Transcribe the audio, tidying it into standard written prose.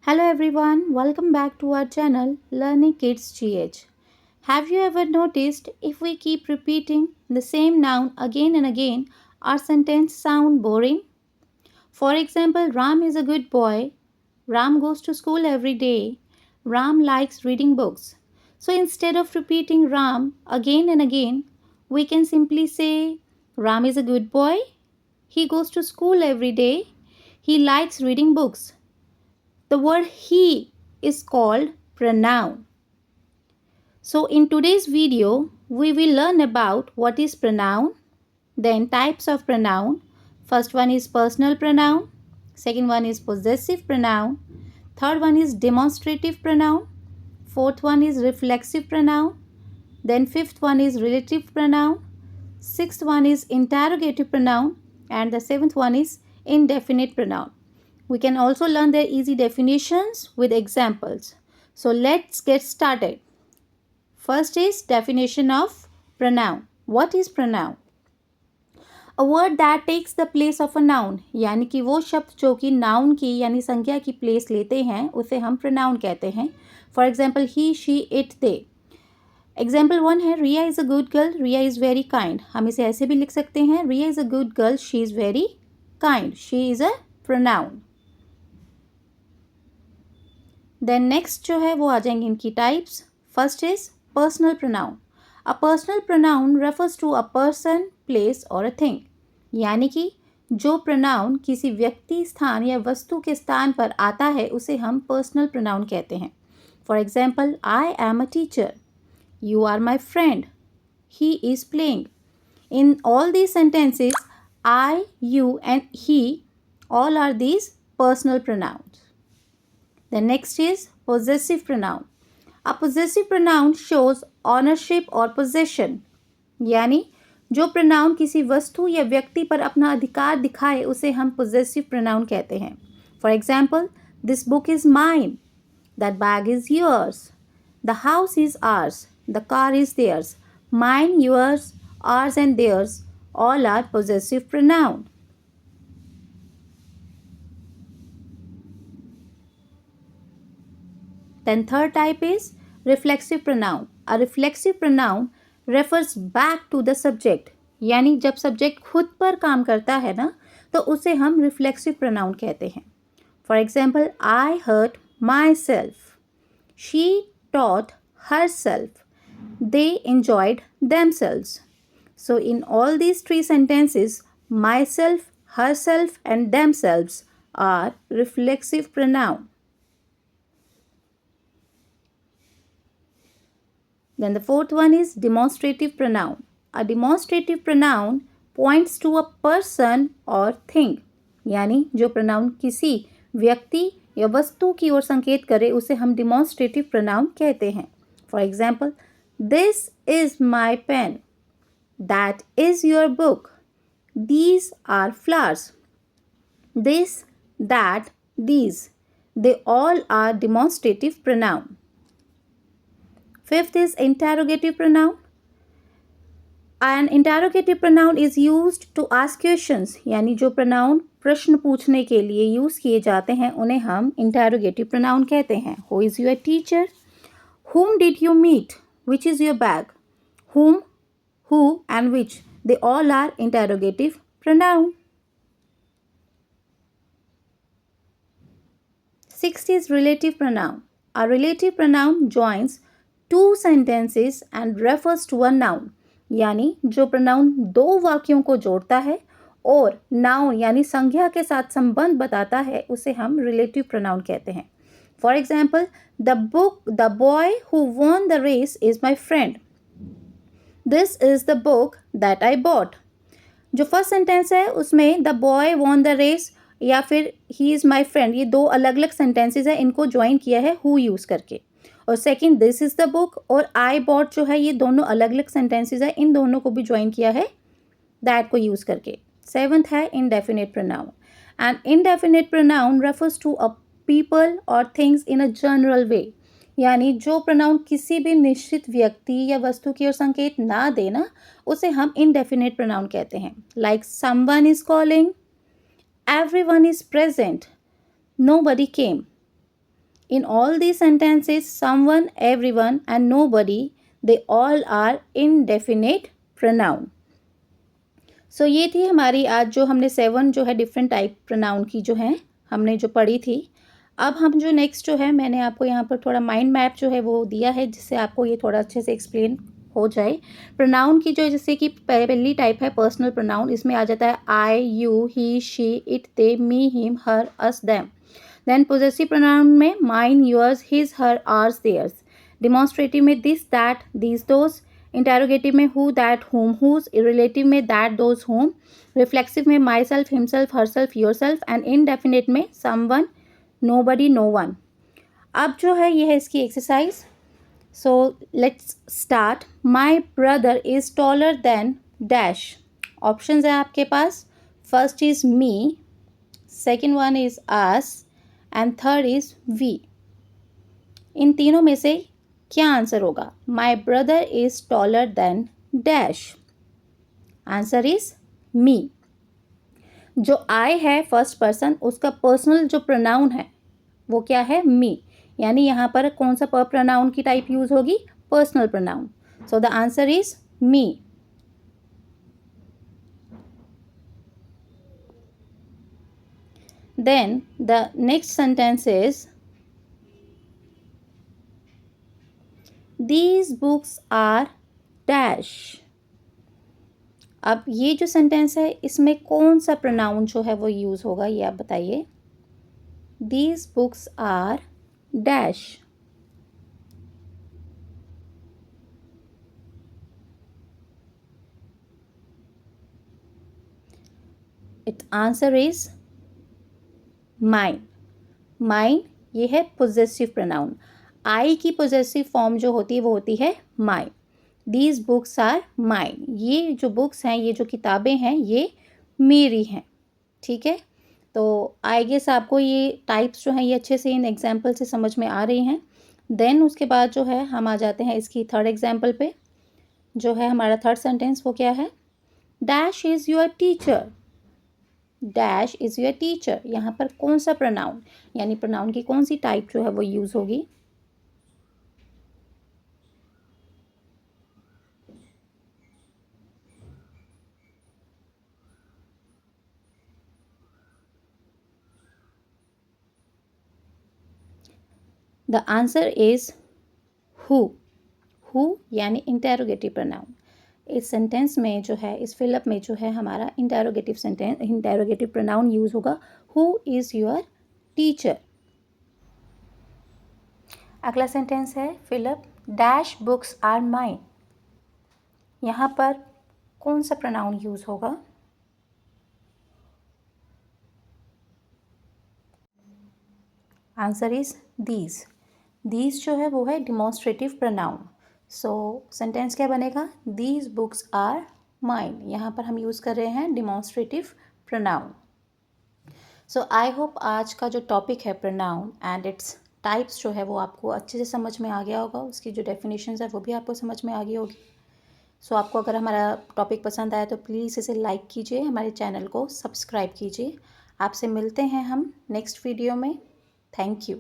Hello everyone, welcome back to our channel Learning Kids GH. Have you ever noticed if we keep repeating the same noun again and again, our sentence sound boring? For example, Ram is a good boy, Ram goes to school every day, Ram likes reading books. So instead of repeating Ram again and again, we can simply say Ram is a good boy, he goes to school every day, he likes reading books. The word he is called pronoun. So in today's video, we will learn about what is pronoun, then types of pronoun. First one is personal pronoun, second one is possessive pronoun, third one is demonstrative pronoun, fourth one is reflexive pronoun, then fifth one is relative pronoun, sixth one is interrogative pronoun, and the seventh one is indefinite pronoun. We can also learn their easy definitions with examples. So let's get started. First is definition of pronoun. What is pronoun? A word that takes the place of a noun, यानी कि वो शब्द जो कि noun की यानी संज्ञा की place लेते हैं उसे हम pronoun कहते हैं. For example, he, she, it, they. Example 1 है Riya is a good girl, Riya is very kind. हम इसे ऐसे भी लिख सकते हैं Riya is a good girl, she is very kind. She is a pronoun. Then next जो है वो आ जाएंगे इनकी types. First is personal pronoun. A personal pronoun refers to a person, place और अ थिंग. यानी कि जो प्रोनाउन किसी व्यक्ति, स्थान या वस्तु के स्थान पर आता है उसे हम पर्सनल प्रोनाउन कहते हैं. For example, I am a teacher, you are my friend, he is playing. In all these sentences I, you and he all are these personal pronouns. The next is possessive pronoun. A possessive pronoun shows ownership or possession. यानी जो pronoun किसी वस्तु या व्यक्ति पर अपना अधिकार दिखाए उसे हम possessive pronoun कहते हैं. For example, this book is mine. That bag is yours. The house is ours. The car is theirs. Mine, yours, ours and theirs all are possessive pronoun. Then third type is reflexive pronoun. A reflexive pronoun refers back to the subject. यानी जब subject खुद पर काम करता है ना तो उसे हम reflexive pronoun कहते हैं. For example, I hurt myself. She taught herself. They enjoyed themselves. So in all these three sentences, myself, herself and themselves are reflexive pronoun. Then the fourth one is demonstrative pronoun. A demonstrative pronoun points to a person or thing. यानी जो pronoun किसी व्यक्ति या वस्तु की ओर संकेत करे उसे हम demonstrative pronoun कहते हैं. For example, this is my pen. That is your book. These are flowers. This, that, these. They all are demonstrative pronoun. Fifth is interrogative pronoun. An interrogative pronoun is used to ask questions. यानी जो pronoun प्रश्न पूछने के लिए use किए जाते हैं उन्हें हम interrogative pronoun कहते हैं. Who is your teacher? Whom did you meet? Which is your bag? Whom, who and which. They all are interrogative pronoun. Sixth is relative pronoun. A relative pronoun joins two sentences and refers to a noun. यानी जो pronoun दो वाक्यों को जोड़ता है और noun यानी संज्ञा के साथ संबंध बताता है उसे हम relative pronoun कहते हैं. For example, the boy who won the race is my friend. This is the book that I bought. जो फर्स्ट सेंटेंस है उसमें the boy won the race या फिर he is my friend, ये दो अलग अलग सेंटेंसेस है, इनको ज्वाइन किया है who यूज़ करके. और second this is the book और आई बॉट जो है ये दोनों अलग अलग सेंटेंसेस है, इन दोनों को भी ज्वाइन किया है दैट को यूज़ करके. सेवंथ है indefinite pronoun. And indefinite pronoun refers to a people or things in a general way. यानी जो प्रोनाउन किसी भी निश्चित व्यक्ति या वस्तु की ओर संकेत ना देना उसे हम इनडेफिनिट प्रोनाउन कहते हैं. Like someone is calling, everyone is present, nobody came. In all these sentences, someone, everyone and nobody, they all are indefinite pronoun. So ये थी हमारी आज जो हमने 7 जो है डिफरेंट टाइप प्रोनाउन की जो है हमने जो पढ़ी थी. अब हम जो नेक्स्ट जो है मैंने आपको यहाँ पर थोड़ा माइंड मैप जो है वो दिया है जिससे आपको ये थोड़ा अच्छे से एक्सप्लेन हो जाए. प्रोनाउन की जो जैसे कि पहली टाइप है पर्सनल प्रोनाउन. इसमें आ जाता है I, you, he, she, it, they, me, him, her, us, them. Then possessive pronoun में mine, yours, his, her, ours, theirs. Demonstrative में this, that, these, those. Interrogative में who, that, whom, whose. Relative में that, those, whom. Reflexive में myself, himself, herself, yourself. And indefinite में someone, nobody, no one. अब जो है ये है इसकी exercise. So let's start. My brother is taller than dash. Options है आपके पास. First is me, second one is us and third is we. इन तीनों में से क्या आंसर होगा? My brother is taller than dash. Answer is me. जो आई है फर्स्ट पर्सन उसका पर्सनल जो प्रोनाउन है वो क्या है? मी. यानी यहाँ पर कौन सा प्रोनाउन की टाइप यूज होगी? Personal pronoun. So the answer is me. Then the next sentence is these books are dash. अब ये जो सेंटेंस है इसमें कौन सा प्रोनाउन जो है वो यूज होगा ये आप बताइए. These books are dash. Its answer is mine. Mine ये है पोजेसिव प्रोनाउन. आई की पोजेसिव फॉर्म जो होती है वो होती है mine. These books are mine. ये जो बुक्स हैं ये जो किताबें हैं ये मेरी हैं. ठीक है. तो आई गेस आपको ये टाइप्स जो हैं ये अच्छे से इन एग्जाम्पल से समझ में आ रही हैं. देन उसके बाद जो है हम आ जाते हैं इसकी थर्ड एग्जाम्पल पे. जो है हमारा थर्ड सेंटेंस वो क्या है? Dash is your teacher. Dash is your teacher. यहाँ पर कौन सा प्रोनाउन यानी प्रोनाउन की कौन सी टाइप जो है वो यूज़ होगी? The answer is who. Who यानी इंटेरोगेटिव प्रोनाउन. इस सेंटेंस में जो है इस फिलअप में जो है हमारा इंटेरोगेटिव प्रोनाउन यूज होगा. Who is your teacher. अगला सेंटेंस है fill up. Dash books are mine. यहाँ पर कौन सा प्रोनाउन यूज होगा? Answer is these. दीज जो है वो है डिमॉन्स्ट्रेटिव प्रोनाउन. सो सेंटेंस क्या बनेगा? These books are mine. यहाँ पर हम यूज़ कर रहे हैं demonstrative pronoun. So I hope आज का जो टॉपिक है प्रोनाउन एंड इट्स टाइप्स जो है वो आपको अच्छे से समझ में आ गया होगा. उसकी जो डेफिनेशंस है वो भी आपको समझ में आ गई होगी. सो आपको अगर हमारा टॉपिक पसंद आया तो प्लीज़ इसे लाइक कीजिए, हमारे चैनल को सब्सक्राइब कीजिए. आपसे मिलते हैं हम नेक्स्ट वीडियो में. Thank you.